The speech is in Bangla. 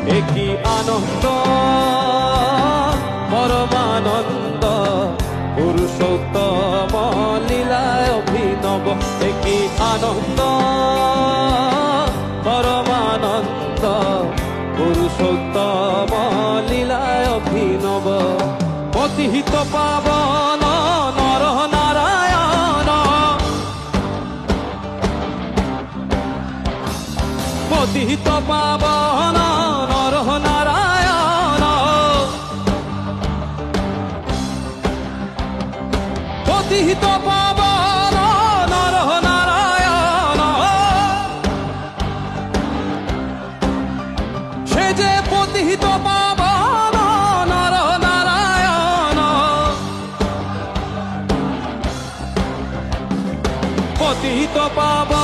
একই আনন্দ পরমানন্দ পুরুষোত্তম লীলায় অভিনব। একই আনন্দ পরমানন্দ পুরুষোত্তম লীলায় অভিনব। পতিহিত পাবন নর নারায়ণ, পতিহিত পাবন নর নারায়ণ, পতিহিত পাবন নর নারায়ণ। সে যে পতিহিত পাবন নর নারায়ণ, পতিহিত পাবন